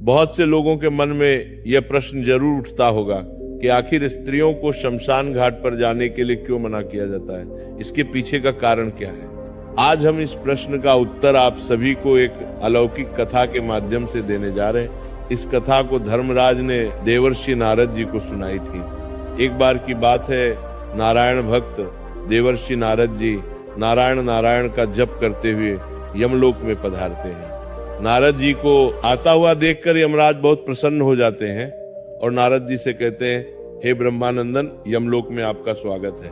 बहुत से लोगों के मन में यह प्रश्न जरूर उठता होगा कि आखिर स्त्रियों को शमशान घाट पर जाने के लिए क्यों मना किया जाता है, इसके पीछे का कारण क्या है। आज हम इस प्रश्न का उत्तर आप सभी को एक अलौकिक कथा के माध्यम से देने जा रहे हैं। इस कथा को धर्मराज ने देवर्षि नारद जी को सुनाई थी। एक बार की बात है, नारायण भक्त देवर्षि नारद जी नारायण नारायण का जप करते हुए यमलोक में पधारते हैं। नारद जी को आता हुआ देखकर यमराज बहुत प्रसन्न हो जाते हैं और नारद जी से कहते हैं, हे ब्रह्मानंदन, यमलोक में आपका स्वागत है।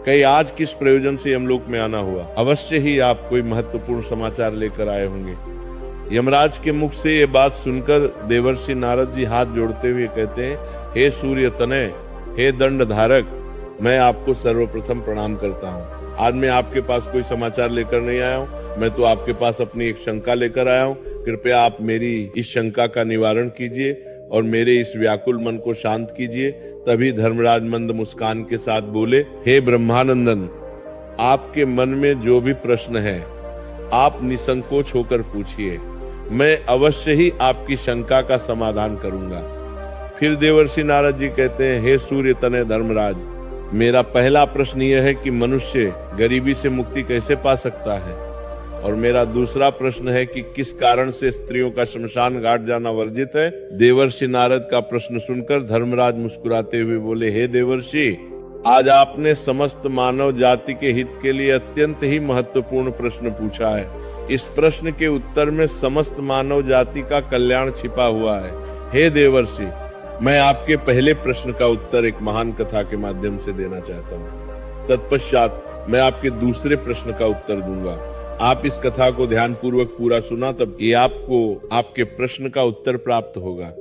कहीं आज किस प्रयोजन से यमलोक में आना हुआ? अवश्य ही आप कोई महत्वपूर्ण समाचार लेकर आए होंगे। यमराज के मुख से ये बात सुनकर देवर्षि नारद जी हाथ जोड़ते हुए कहते हैं, हे सूर्य तनय, हे दंड धारक, मैं आपको सर्वप्रथम प्रणाम करता हूँ। आज मैं आपके पास कोई समाचार लेकर नहीं आया हूँ, मैं तो आपके पास अपनी एक शंका लेकर आया हूँ। कृपया आप मेरी इस शंका का निवारण कीजिए और मेरे इस व्याकुल मन को शांत कीजिए। तभी धर्मराज मंद मुस्कान के साथ बोले, हे ब्रह्मानंदन, आपके मन में जो भी प्रश्न है आप निसंकोच होकर पूछिए, मैं अवश्य ही आपकी शंका का समाधान करूंगा। फिर देवर्षि नारद जी कहते हैं, हे सूर्य तनय धर्मराज, मेरा पहला प्रश्न यह है कि मनुष्य गरीबी से मुक्ति कैसे पा सकता है, और मेरा दूसरा प्रश्न है कि किस कारण से स्त्रियों का शमशान घाट जाना वर्जित है। देवर्षि नारद का प्रश्न सुनकर धर्मराज मुस्कुराते हुए बोले, हे देवर्षि, आज आपने समस्त मानव जाति के हित के लिए अत्यंत ही महत्वपूर्ण प्रश्न पूछा है। इस प्रश्न के उत्तर में समस्त मानव जाति का कल्याण छिपा हुआ है। हे देवर्षि, मैं आपके पहले प्रश्न का उत्तर एक महान कथा के माध्यम से देना चाहता हूँ। तत्पश्चात मैं आपके दूसरे प्रश्न का उत्तर दूंगा। आप इस कथा को ध्यान पूर्वक पूरा सुना, तब ये आपको आपके प्रश्न का उत्तर प्राप्त होगा।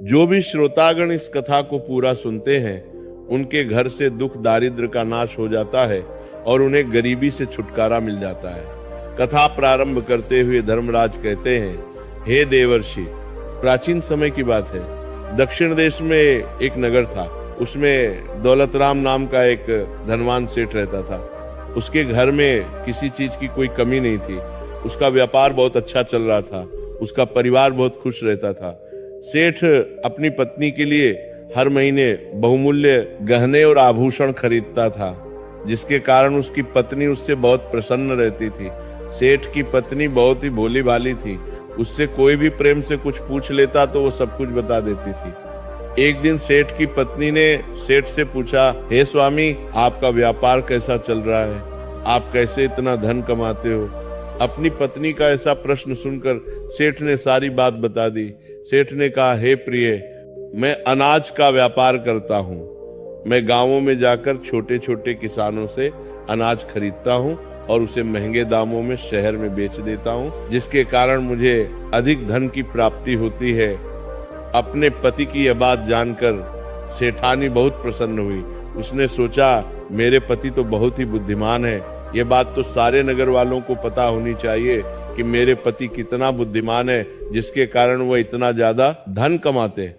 जो भी श्रोतागण इस कथा को पूरा सुनते हैं, उनके घर से दुख दारिद्र का नाश हो जाता है और उन्हें गरीबी से छुटकारा मिल जाता है। कथा प्रारंभ करते हुए धर्मराज कहते हैं, हे देवर्षि, प्राचीन समय की बात है। दक्षिण देश में एक नगर था। उसमें दौलतराम नाम का एक धनवान सेठ रहता था। उसके घर में किसी चीज की कोई कमी नहीं थी। उसका व्यापार बहुत अच्छा चल रहा था। उसका परिवार बहुत खुश रहता था। सेठ अपनी पत्नी के लिए हर महीने बहुमूल्य गहने और आभूषण खरीदता था, जिसके कारण उसकी पत्नी उससे बहुत प्रसन्न रहती थी। सेठ की पत्नी बहुत ही भोली भाली थी। उससे कोई भी प्रेम से कुछ पूछ लेता तो वो सब कुछ बता देती थी। एक दिन सेठ की पत्नी ने सेठ से पूछा, हे स्वामी, आपका व्यापार कैसा चल रहा है? आप कैसे इतना धन कमाते हो? अपनी पत्नी का ऐसा प्रश्न सुनकर सेठ ने सारी बात बता दी। सेठ ने कहा, हे प्रिय, मैं अनाज का व्यापार करता हूँ। मैं गांवों में जाकर छोटे छोटे किसानों से अनाज खरीदता हूँ और उसे महंगे दामों में शहर में बेच देता हूँ, जिसके कारण मुझे अधिक धन की प्राप्ति होती है। अपने पति की यह बात जानकर सेठानी बहुत प्रसन्न हुई। उसने सोचा, मेरे पति तो बहुत ही बुद्धिमान है। यह बात तो सारे नगर वालों को पता होनी चाहिए कि मेरे पति कितना बुद्धिमान है, जिसके कारण वह इतना ज्यादा धन कमाते हैं।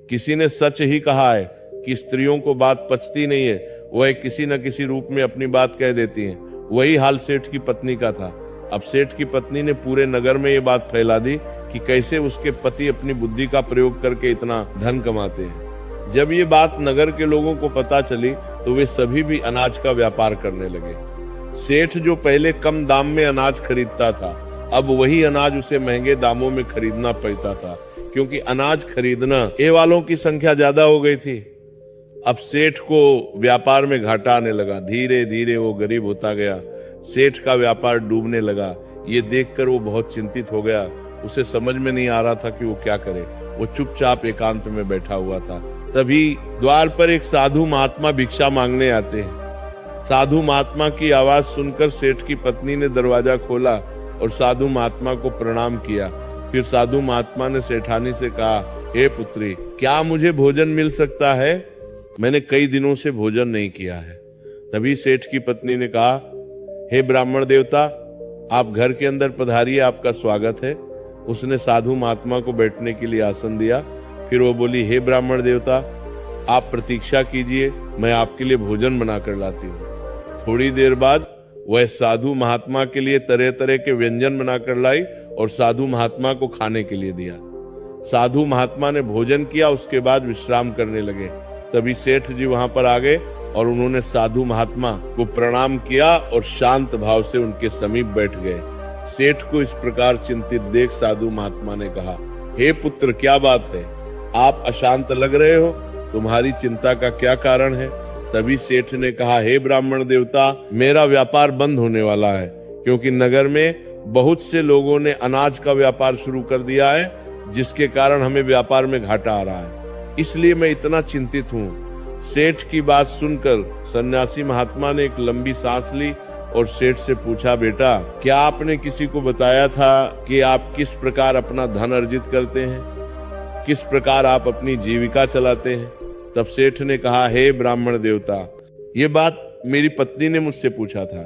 किसी ने सच ही कहा है कि स्त्रियों को बात पचती नहीं है, वह किसी न किसी रूप में अपनी बात कह देती हैं। वही हाल सेठ की पत्नी का था। अब सेठ की पत्नी ने पूरे नगर में ये बात फैला दी कि कैसे उसके पति अपनी बुद्धि का प्रयोग करके इतना धन कमाते हैं। जब ये बात नगर के लोगों को पता चली तो वे सभी भी अनाज का व्यापार करने लगे। सेठ जो पहले कम दाम में अनाज खरीदता था, अब वही अनाज उसे महंगे दामों में खरीदना पड़ता था, क्योंकि अनाज खरीदना ये वालों की संख्या ज्यादा हो गई थी। अब सेठ को व्यापार में घाटा आने लगा। धीरे धीरे वो गरीब होता गया। सेठ का व्यापार डूबने लगा। ये देखकर वो बहुत चिंतित हो गया। उसे समझ में नहीं आ रहा था कि वो क्या करे। वो चुपचाप एकांत में बैठा हुआ था। तभी द्वार पर एक साधु महात्मा भिक्षा मांगने आते हैं। साधु महात्मा की आवाज सुनकर सेठ की पत्नी ने दरवाजा खोला और साधु महात्मा को प्रणाम किया। फिर साधु महात्मा ने सेठानी से कहा, हे पुत्री, क्या मुझे भोजन मिल सकता है? मैंने कई दिनों से भोजन नहीं किया है। तभी सेठ की पत्नी ने कहा, हे ब्राह्मण देवता, आप घर के अंदर पधारिए, आपका स्वागत है। उसने साधु महात्मा को बैठने के लिए आसन दिया। फिर वो बोली, हे ब्राह्मण देवता, आप प्रतीक्षा कीजिए, मैं आपके लिए भोजन बनाकर लाती हूँ। थोड़ी देर बाद वह साधु महात्मा के लिए तरह तरह के व्यंजन बनाकर लाई और साधु महात्मा को खाने के लिए दिया। साधु महात्मा ने भोजन किया, उसके बाद विश्राम करने लगे। तभी सेठ जी वहां पर आ गए और उन्होंने साधु महात्मा को प्रणाम किया और शांत भाव से उनके समीप बैठ गए। सेठ को इस प्रकार चिंतित देख साधु महात्मा ने कहा, हे पुत्र, क्या बात है? आप अशांत लग रहे हो, तुम्हारी चिंता का क्या कारण है? तभी सेठ ने कहा, हे ब्राह्मण देवता, मेरा व्यापार बंद होने वाला है, क्योंकि नगर में बहुत से लोगों ने अनाज का व्यापार शुरू कर दिया है, जिसके कारण हमें व्यापार में घाटा आ रहा है। इसलिए मैं इतना चिंतित हूँ। सेठ की बात सुनकर सन्यासी महात्मा ने एक लंबी सांस ली और सेठ से पूछा, बेटा, क्या आपने किसी को बताया था कि आप किस प्रकार अपना धन अर्जित करते हैं, किस प्रकार आप अपनी जीविका चलाते हैं? तब सेठ ने कहा, हे ब्राह्मण देवता, ये बात मेरी पत्नी ने मुझसे पूछा था।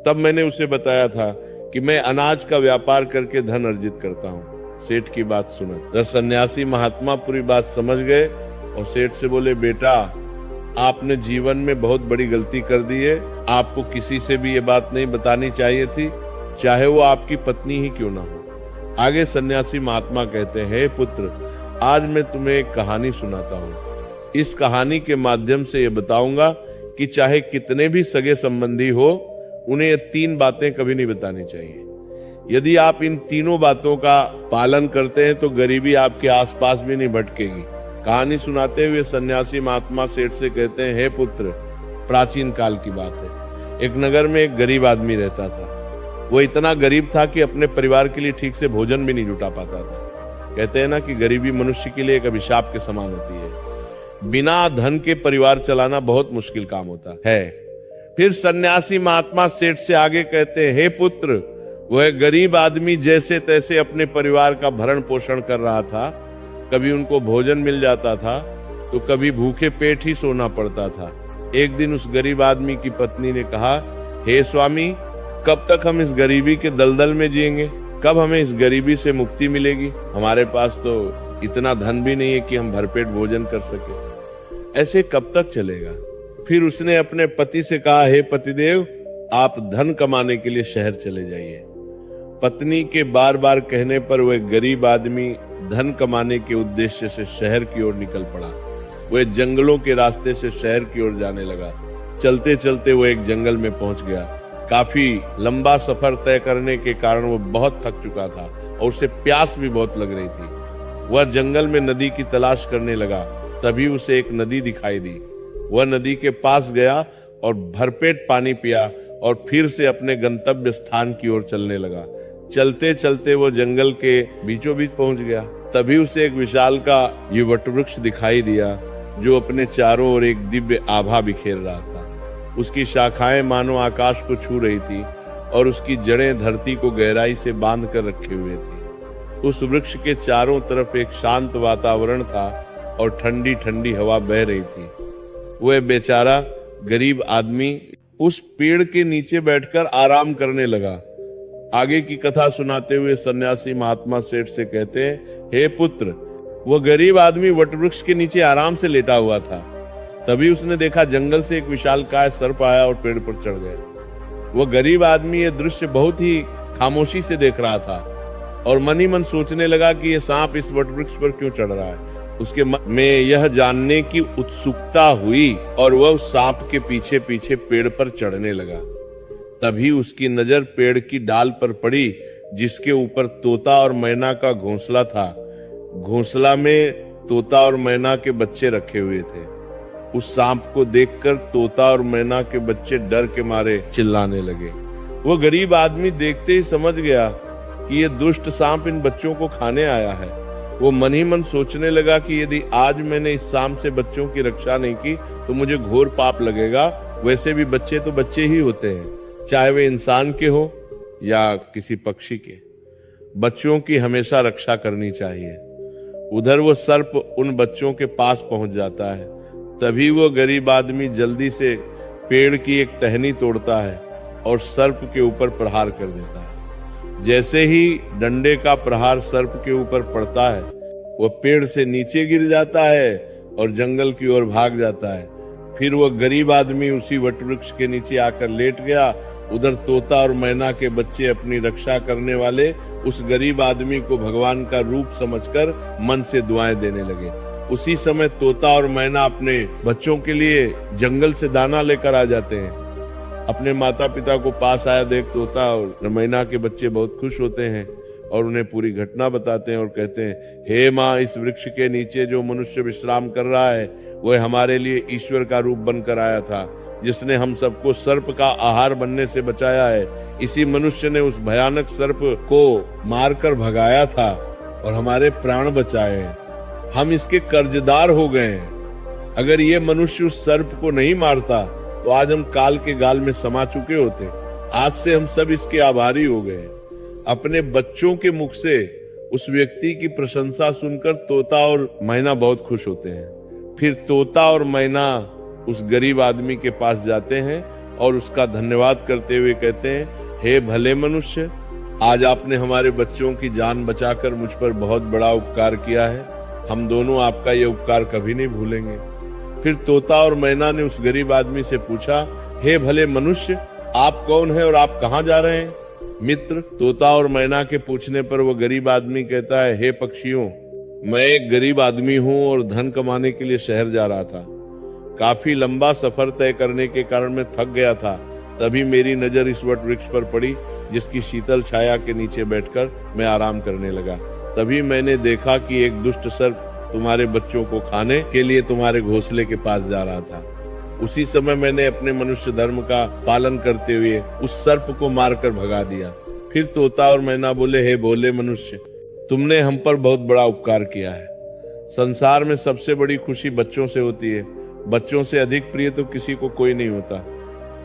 तब मैंने उसे बताया था कि मैं अनाज का व्यापार करके धन अर्जित करता हूँ। सेठ की बात सुना सन्यासी महात्मा पूरी बात समझ गए और सेठ से बोले, बेटा, आपने जीवन में बहुत बड़ी गलती कर दी है। आपको किसी से भी ये बात नहीं बतानी चाहिए थी, चाहे वो आपकी पत्नी ही क्यों ना हो। आगे सन्यासी महात्मा कहते हैं, हे पुत्र, आज मैं तुम्हें एक कहानी सुनाता हूँ। इस कहानी के माध्यम से ये बताऊंगा कि चाहे कितने भी सगे संबंधी हो, उन्हें ये 3 बातें कभी नहीं बतानी चाहिए। यदि आप इन तीनों बातों का पालन करते हैं तो गरीबी आपके आसपास भी नहीं भटकेगी। कहानी सुनाते हुए सन्यासी महात्मा सेठ से कहते हैं, हे पुत्र, प्राचीन काल की बात है। एक नगर में एक गरीब आदमी रहता था। वो इतना गरीब था कि अपने परिवार के लिए ठीक से भोजन भी नहीं जुटा पाता था। कहते हैं ना कि गरीबी मनुष्य के लिए एक अभिशाप के समान होती है। बिना धन के परिवार चलाना बहुत मुश्किल काम होता है। फिर सन्यासी महात्मा सेठ से आगे कहते हैं, हे पुत्र, वह गरीब आदमी जैसे तैसे अपने परिवार का भरण पोषण कर रहा था। कभी उनको भोजन मिल जाता था तो कभी भूखे पेट ही सोना पड़ता था। एक दिन उस गरीब आदमी की पत्नी ने कहा, हे स्वामी, कब तक हम इस गरीबी के दलदल में जिएंगे? कब हमें इस गरीबी से मुक्ति मिलेगी? हमारे पास तो इतना धन भी नहीं है कि हम भरपेट भोजन कर सके। ऐसे कब तक चलेगा? फिर उसने अपने पति से कहा, हे पतिदेव, आप धन कमाने के लिए शहर चले जाइए। पत्नी के बार बार कहने पर वह गरीब आदमी धन कमाने के उद्देश्य से शहर की ओर निकल पड़ा। वह जंगलों के रास्ते से शहर की ओर जाने लगा। चलते चलते वो एक जंगल में पहुंच गया। काफी लंबा सफर तय करने के कारण वो बहुत थक चुका था और उसे प्यास भी बहुत लग रही थी। वह जंगल में नदी की तलाश करने लगा। तभी उसे एक नदी दिखाई दी। वह नदी के पास गया और भरपेट पानी पिया और फिर से अपने गंतव्य स्थान की ओर चलने लगा। चलते चलते वो जंगल के बीचों बीच पहुंच गया। तभी उसे एक विशाल का ये वटवृक्ष दिखाई दिया, जो अपने चारों ओर एक दिव्य आभा बिखेर रहा था। उसकी शाखाएं मानो आकाश को छू रही थी और उसकी जड़ें धरती को गहराई से बांध कर रखे हुए थी। उस वृक्ष के चारों तरफ एक शांत वातावरण था और ठंडी ठंडी हवा बह रही थी। वह बेचारा गरीब आदमी उस पेड़ के नीचे बैठकर आराम करने लगा। आगे की कथा सुनाते हुए सन्यासी महात्मा सेठ से कहते हैं, हे पुत्र, वह गरीब आदमी वटवृक्ष के नीचे आराम से लेटा हुआ था। तभी उसने देखा जंगल से एक विशालकाय सर्प आया और पेड़ पर चढ़ गया। वह गरीब आदमी ये दृश्य बहुत ही खामोशी से देख रहा था और मन ही मन सोचने लगा कि यह सांप इस वटवृक्ष पर क्यों चढ़ रहा है। उसके मन में यह जानने की उत्सुकता हुई और वह उस सांप के पीछे पीछे पेड़ पर चढ़ने लगा। तभी उसकी नजर पेड़ की डाल पर पड़ी, जिसके ऊपर तोता और मैना का घोंसला था। घोंसला में तोता और मैना के बच्चे रखे हुए थे। उस सांप को देखकर तोता और मैना के बच्चे डर के मारे चिल्लाने लगे। वो गरीब आदमी देखते ही समझ गया कि ये दुष्ट सांप इन बच्चों को खाने आया है। वो मन ही मन सोचने लगा कि यदि आज मैंने इस सांप से बच्चों की रक्षा नहीं की तो मुझे घोर पाप लगेगा। वैसे भी बच्चे तो बच्चे ही होते हैं, चाहे वे इंसान के हो या किसी पक्षी के। बच्चों की हमेशा रक्षा करनी चाहिए। उधर वो सर्प उन बच्चों के पास पहुंच जाता है। तभी वो गरीब आदमी जल्दी से पेड़ की एक टहनी तोड़ता है और सर्प के ऊपर प्रहार कर देता है। जैसे ही डंडे का प्रहार सर्प के ऊपर पड़ता है, वह पेड़ से नीचे गिर जाता है और जंगल की ओर भाग जाता है। फिर वह गरीब आदमी उसी वटवृक्ष के नीचे आकर लेट गया उधर तोता और मैना के बच्चे अपनी रक्षा करने वाले उस गरीब आदमी को भगवान का रूप समझकर मन से दुआएं देने लगे। उसी समय तोता और मैना अपने बच्चों के लिए जंगल से दाना लेकर आ जाते हैं। अपने माता पिता को पास आया देख तोता और मैना के बच्चे बहुत खुश होते हैं और उन्हें पूरी घटना बताते हैं और कहते हैं, हे माँ, इस वृक्ष के नीचे जो मनुष्य विश्राम कर रहा है वह हमारे लिए ईश्वर का रूप बनकर आया था, जिसने हम सबको सर्प का आहार बनने से बचाया है। इसी मनुष्य ने उस भयानक सर्प को मारकर भगाया था और हमारे प्राण बचाए हैं। हम इसके कर्जदार हो गए हैं। अगर ये मनुष्य उस सर्प को नहीं मारता तो आज हम काल के गाल में समा चुके होते। आज से हम सब इसके आभारी हो गए। अपने बच्चों के मुख से उस व्यक्ति की प्रशंसा सुनकर तोता और मैना बहुत खुश होते हैं। फिर तोता और मैना उस गरीब आदमी के पास जाते हैं और उसका धन्यवाद करते हुए कहते हैं, हे भले मनुष्य, आज आपने हमारे बच्चों की जान बचाकर मुझ पर बहुत बड़ा उपकार किया है। हम दोनों आपका ये उपकार कभी नहीं भूलेंगे। फिर तोता और मैना ने उस गरीब आदमी से पूछा, हे भले मनुष्य, आप कौन हैं और आप कहाँ जा रहे हैं? मित्र, तोता और मैना के पूछने पर वह गरीब आदमी कहता है, हे पक्षियों, मैं एक गरीब आदमी हूँ और धन कमाने के लिए शहर जा रहा था। काफी लंबा सफर तय करने के कारण मैं थक गया था। तभी मेरी नजर इस वट वृक्ष पर पड़ी, जिसकी शीतल छाया के नीचे बैठकर मैं आराम करने लगा। तभी मैंने देखा कि एक दुष्ट सर्प तुम्हारे बच्चों को खाने के लिए तुम्हारे घोंसले के पास जा रहा था। उसी समय मैंने अपने मनुष्य धर्म का पालन करते हुए उस सर्प को मारकर भगा दिया। फिर तोता और मैना बोले, हे भोले मनुष्य, तुमने हम पर बहुत बड़ा उपकार किया है। संसार में सबसे बड़ी खुशी बच्चों से होती है। बच्चों से अधिक प्रिय तो किसी को कोई नहीं होता।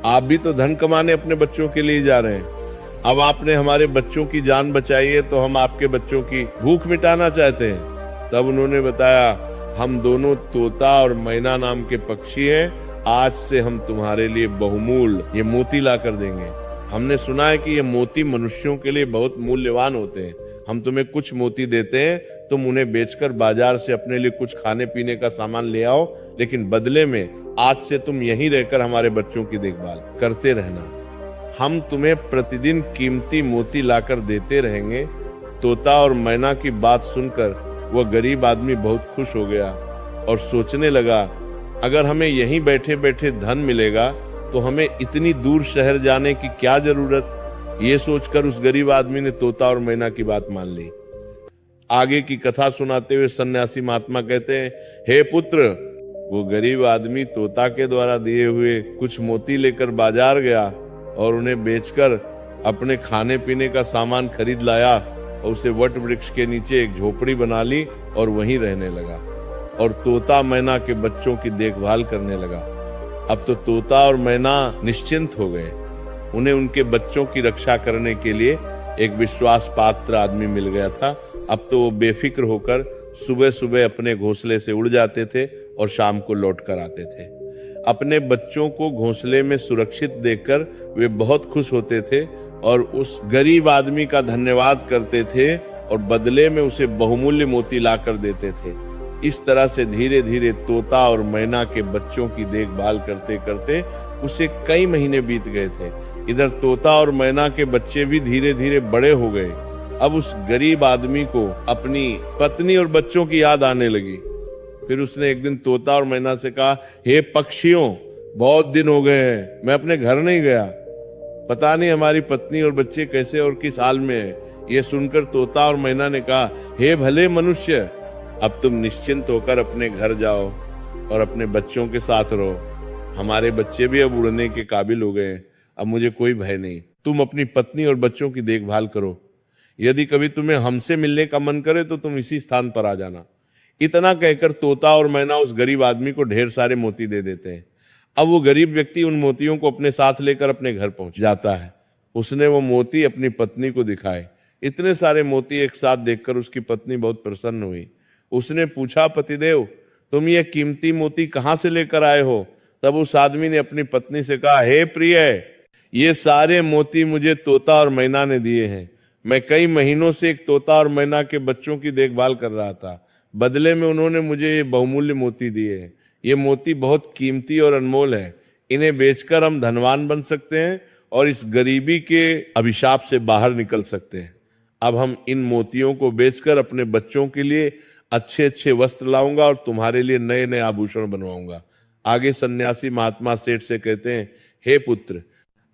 आप भी तो धन कमाने अपने बच्चों के लिए जा रहे हैं। अब आपने हमारे बच्चों की जान बचाई है तो हम आपके बच्चों की भूख मिटाना चाहते हैं। तब उन्होंने बताया, हम दोनों तोता और मैना नाम के पक्षी हैं। आज से हम तुम्हारे लिए बहुमूल्य ये मोती ला कर देंगे। हमने सुना है कि ये मोती मनुष्यों के लिए बहुत मूल्यवान होते हैं। हम तुम्हें कुछ मोती देते हैं, तुम उन्हें बेचकर बाजार से अपने लिए कुछ खाने पीने का सामान ले आओ, लेकिन बदले में आज से तुम यहीं रहकर हमारे बच्चों की देखभाल करते रहना। हम तुम्हें प्रतिदिन कीमती मोती लाकर देते रहेंगे। तोता और मैना की बात सुनकर वह गरीब आदमी बहुत खुश हो गया और सोचने लगा, अगर हमें यहीं बैठे बैठे धन मिलेगा तो हमें इतनी दूर शहर जाने की क्या जरूरत। ये सोचकर उस गरीब आदमी ने तोता और मैना की बात मान ली। आगे की कथा सुनाते हुए सन्यासी महात्मा कहते हैं, हे पुत्र, वो गरीब आदमी तोता के द्वारा दिए हुए कुछ मोती लेकर बाजार गया और उन्हें बेचकर अपने खाने पीने का सामान खरीद लाया और उसे वट वृक्ष के नीचे एक झोपड़ी बना ली और वहीं रहने लगा और तोता मैना के बच्चों की देखभाल करने लगा। अब तो तोता और मैना निश्चिंत हो गए। उन्हें उनके बच्चों की रक्षा करने के लिए एक विश्वास पात्र आदमी मिल गया था। अब तो वो बेफिक्र होकर सुबह सुबह अपने घोंसले से उड़ जाते थे और शाम को लौट कर आते थे। अपने बच्चों को घोंसले में सुरक्षित देखकर वे बहुत खुश होते थे और उस गरीब आदमी का धन्यवाद करते थे और बदले में उसे बहुमूल्य मोती ला कर देते थे। इस तरह से धीरे धीरे तोता और मैना के बच्चों की देखभाल करते करते उसे कई महीने बीत गए थे। इधर तोता और मैना के बच्चे भी धीरे धीरे बड़े हो गए। अब उस गरीब आदमी को अपनी पत्नी और बच्चों की याद आने लगी। फिर उसने एक दिन तोता और मैना से कहा, हे पक्षियों, बहुत दिन हो गए हैं, मैं अपने घर नहीं गया। पता नहीं हमारी पत्नी और बच्चे कैसे और किस हाल में है। ये सुनकर तोता और मैना ने कहा, हे भले मनुष्य, अब तुम निश्चिंत होकर अपने घर जाओ और अपने बच्चों के साथ रहो। हमारे बच्चे भी अब उड़ने के काबिल हो गए हैं। अब मुझे कोई भय नहीं। तुम अपनी पत्नी और बच्चों की देखभाल करो। यदि कभी तुम्हें हमसे मिलने का मन करे तो तुम इसी स्थान पर आ जाना। इतना कहकर तोता और मैना उस गरीब आदमी को ढेर सारे मोती दे देते हैं। अब वो गरीब व्यक्ति उन मोतियों को अपने साथ लेकर अपने घर पहुंच जाता है। उसने वो मोती अपनी पत्नी को दिखाए। इतने सारे मोती एक साथ देखकर उसकी पत्नी बहुत प्रसन्न हुई। उसने पूछा, पतिदेव, तुम ये कीमती मोती कहाँ से लेकर आए हो? तब उस आदमी ने अपनी पत्नी से कहा, हे प्रिय, ये सारे मोती मुझे तोता और मैना ने दिए हैं। मैं कई महीनों से एक तोता और मैना के बच्चों की देखभाल कर रहा था। बदले में उन्होंने मुझे ये बहुमूल्य मोती दिए हैं। ये मोती बहुत कीमती और अनमोल है। इन्हें बेचकर हम धनवान बन सकते हैं और इस गरीबी के अभिशाप से बाहर निकल सकते हैं। अब हम इन मोतियों को बेचकर अपने बच्चों के लिए अच्छे अच्छे वस्त्र लाऊंगा और तुम्हारे लिए नए नए आभूषण बनवाऊंगा। आगे सन्यासी महात्मा सेठ से कहते हैं, हे पुत्र।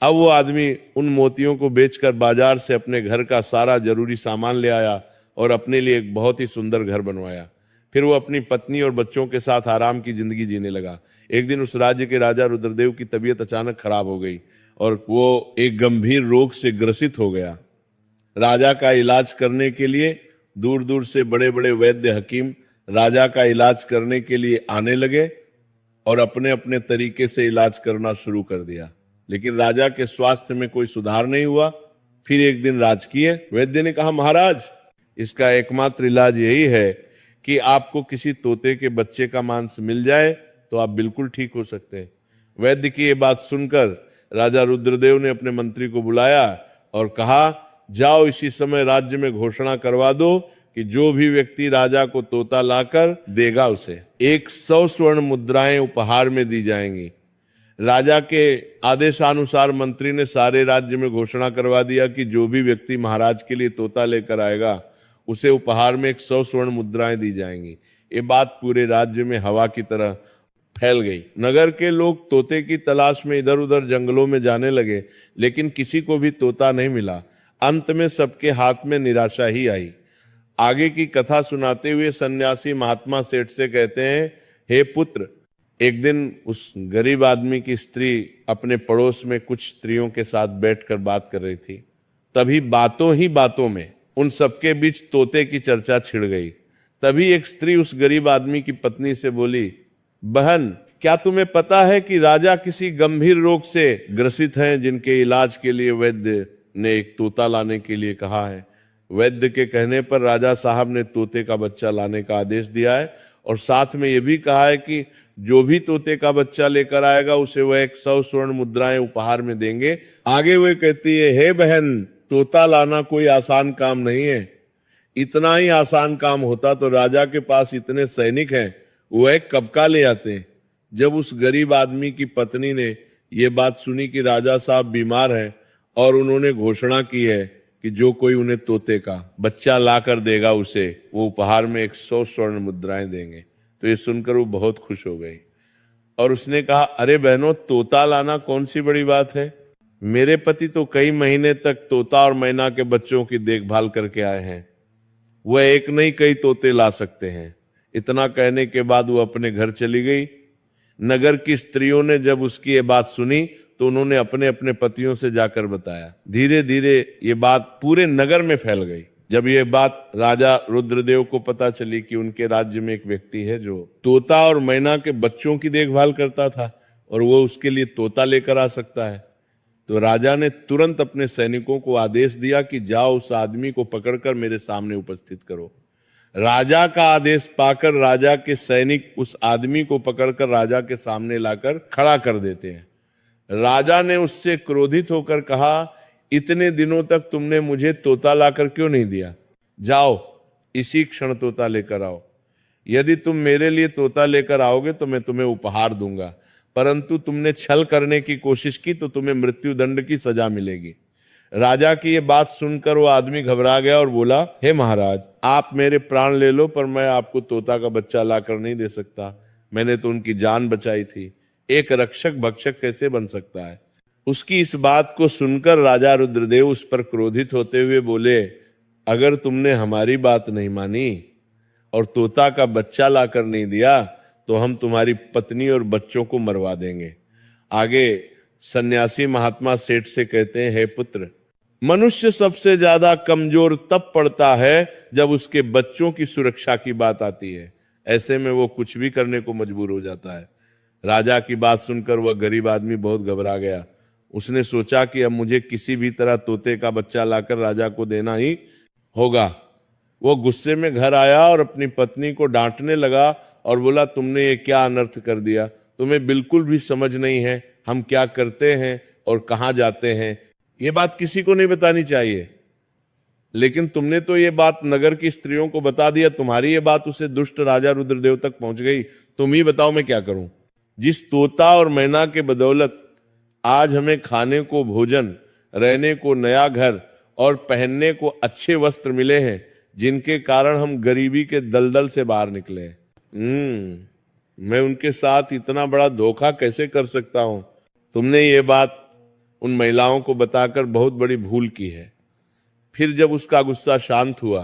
अब वो आदमी उन मोतियों को बेचकर बाजार से अपने घर का सारा जरूरी सामान ले आया और अपने लिए एक बहुत ही सुंदर घर बनवाया। फिर वो अपनी पत्नी और बच्चों के साथ आराम की जिंदगी जीने लगा। एक दिन उस राज्य के राजा रुद्रदेव की तबीयत अचानक खराब हो गई और वो एक गंभीर रोग से ग्रसित हो गया। राजा का इलाज करने के लिए दूर दूर से बड़े बड़े वैद्य हकीम राजा का इलाज करने के लिए आने लगे और अपने अपने तरीके से इलाज करना शुरू कर दिया, लेकिन राजा के स्वास्थ्य में कोई सुधार नहीं हुआ। फिर एक दिन राजकीय वैद्य ने कहा, महाराज, इसका एकमात्र इलाज यही है कि आपको किसी तोते के बच्चे का मांस मिल जाए तो आप बिल्कुल ठीक हो सकते हैं। वैद्य की ये बात सुनकर राजा रुद्रदेव ने अपने मंत्री को बुलाया और कहा, जाओ इसी समय राज्य में घोषणा करवा दो कि जो भी व्यक्ति राजा को तोता लाकर देगा उसे 100 स्वर्ण मुद्राएं उपहार में दी जाएंगी। राजा के आदेशानुसार मंत्री ने सारे राज्य में घोषणा करवा दिया कि जो भी व्यक्ति महाराज के लिए तोता लेकर आएगा उसे उपहार में 100 स्वर्ण मुद्राएं दी जाएंगी। ये बात पूरे राज्य में हवा की तरह फैल गई। नगर के लोग तोते की तलाश में इधर उधर जंगलों में जाने लगे, लेकिन किसी को भी तोता नहीं मिला। अंत में सबके हाथ में निराशा ही आई। आगे की कथा सुनाते हुए सन्यासी महात्मा सेठ से कहते हैं, हे पुत्र, एक दिन उस गरीब आदमी की स्त्री अपने पड़ोस में कुछ स्त्रियों के साथ बैठकर बात कर रही थी। तभी बातों ही बातों में उन सबके बीच तोते की चर्चा छिड़ गई। तभी एक स्त्री उस गरीब आदमी की पत्नी से बोली, बहन, क्या तुम्हें पता है कि राजा किसी गंभीर रोग से ग्रसित हैं जिनके इलाज के लिए वैद्य ने एक तोता लाने के लिए कहा है। वैद्य के कहने पर राजा साहब ने तोते का बच्चा लाने का आदेश दिया है और साथ में यह भी कहा है कि जो भी तोते का बच्चा लेकर आएगा उसे वह 100 स्वर्ण मुद्राएं उपहार में देंगे। आगे वह कहती है, हे बहन, तोता लाना कोई आसान काम नहीं है। इतना ही आसान काम होता तो राजा के पास इतने सैनिक हैं, वह कब का ले आते हैं। जब उस गरीब आदमी की पत्नी ने यह बात सुनी कि राजा साहब बीमार हैं और उन्होंने घोषणा की है कि जो कोई उन्हें तोते का बच्चा लाकर देगा उसे वो उपहार में 100 स्वर्ण मुद्राएं देंगे, तो ये सुनकर वो बहुत खुश हो गई और उसने कहा, अरे बहनों, तोता लाना कौन सी बड़ी बात है। मेरे पति तो कई महीने तक तोता और मैना के बच्चों की देखभाल करके आए हैं, वह एक नहीं कई तोते ला सकते हैं। इतना कहने के बाद वो अपने घर चली गई। नगर की स्त्रियों ने जब उसकी ये बात सुनी तो उन्होंने अपने अपने पतियों से जाकर बताया। धीरे धीरे ये बात पूरे नगर में फैल गई। जब ये बात राजा रुद्रदेव को पता चली कि उनके राज्य में एक व्यक्ति है जो तोता और मैना के बच्चों की देखभाल करता था और वो उसके लिए तोता लेकर आ सकता है, तो राजा ने तुरंत अपने सैनिकों को आदेश दिया कि जाओ उस आदमी को पकड़कर मेरे सामने उपस्थित करो। राजा का आदेश पाकर राजा के सैनिक उस आदमी को पकड़कर राजा के सामने लाकर खड़ा कर देते हैं। राजा ने उससे क्रोधित होकर कहा, इतने दिनों तक तुमने मुझे तोता लाकर क्यों नहीं दिया? जाओ इसी क्षण तोता लेकर आओ। यदि तुम मेरे लिए तोता लेकर आओगे तो मैं तुम्हें उपहार दूंगा, परंतु तुमने छल करने की कोशिश की तो तुम्हें मृत्युदंड की सजा मिलेगी। राजा की ये बात सुनकर वो आदमी घबरा गया और बोला, हे महाराज, आप मेरे प्राण ले लो पर मैं आपको तोता का बच्चा लाकर नहीं दे सकता। मैंने तो उनकी जान बचाई थी। एक रक्षक भक्षक कैसे बन सकता है? उसकी इस बात को सुनकर राजा रुद्रदेव उस पर क्रोधित होते हुए बोले, अगर तुमने हमारी बात नहीं मानी और तोता का बच्चा लाकर नहीं दिया तो हम तुम्हारी पत्नी और बच्चों को मरवा देंगे। आगे सन्यासी महात्मा सेठ से कहते हैं, हे पुत्र, मनुष्य सबसे ज्यादा कमजोर तब पड़ता है जब उसके बच्चों की सुरक्षा की बात आती है। ऐसे में वो कुछ भी करने को मजबूर हो जाता है। राजा की बात सुनकर वह गरीब आदमी बहुत घबरा गया। उसने सोचा कि अब मुझे किसी भी तरह तोते का बच्चा लाकर राजा को देना ही होगा। वो गुस्से में घर आया और अपनी पत्नी को डांटने लगा और बोला, तुमने ये क्या अनर्थ कर दिया? तुम्हें बिल्कुल भी समझ नहीं है हम क्या करते हैं और कहाँ जाते हैं। ये बात किसी को नहीं बतानी चाहिए, लेकिन तुमने तो ये बात नगर की स्त्रियों को बता दिया। तुम्हारी ये बात उसे दुष्ट राजा रुद्रदेव तक पहुंच गई। तुम ही बताओ मैं क्या करूं? जिस तोता और मैना के बदौलत आज हमें खाने को भोजन, रहने को नया घर और पहनने को अच्छे वस्त्र मिले हैं, जिनके कारण हम गरीबी के दलदल से बाहर निकले हैं। मैं उनके साथ इतना बड़ा धोखा कैसे कर सकता हूं? तुमने ये बात उन महिलाओं को बताकर बहुत बड़ी भूल की है। फिर जब उसका गुस्सा शांत हुआ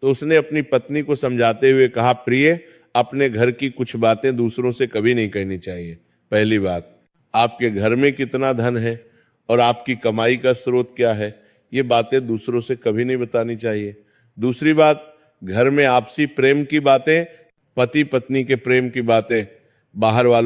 तो उसने अपनी पत्नी को समझाते हुए कहा, प्रिय, अपने घर की कुछ बातें दूसरों से कभी नहीं कहनी चाहिए। पहली बात, आपके घर में कितना धन है और आपकी कमाई का स्रोत क्या है, ये बातें दूसरों से कभी नहीं बतानी चाहिए। दूसरी बात, घर में आपसी प्रेम की बातें, पति पत्नी के प्रेम की बातें बाहर वालों